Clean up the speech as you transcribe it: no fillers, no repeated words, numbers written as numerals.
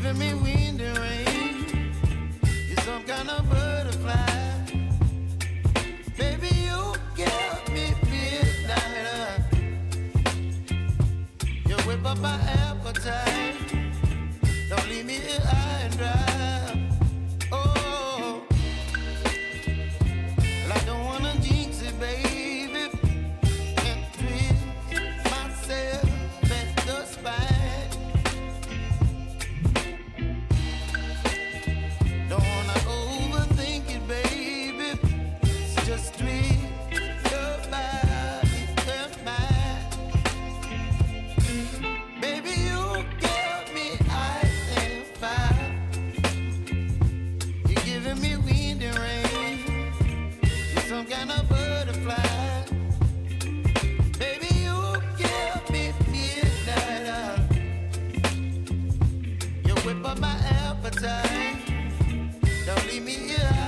giving me wind and rain. You're some kind of butterfly. Baby, you give me midnight. You whip up my appetite. Don't leave me here high and dry. Oh, well, I don't wanna jinx it, baby, and twist myself at the spine. Don't wanna overthink it, baby. It's just twist your body and mine. Baby, you give me ice and fire. You're giving me wind and rain. You're some kind of butterfly. Baby, you give me midnight. You whip up my appetite. Don't leave me here.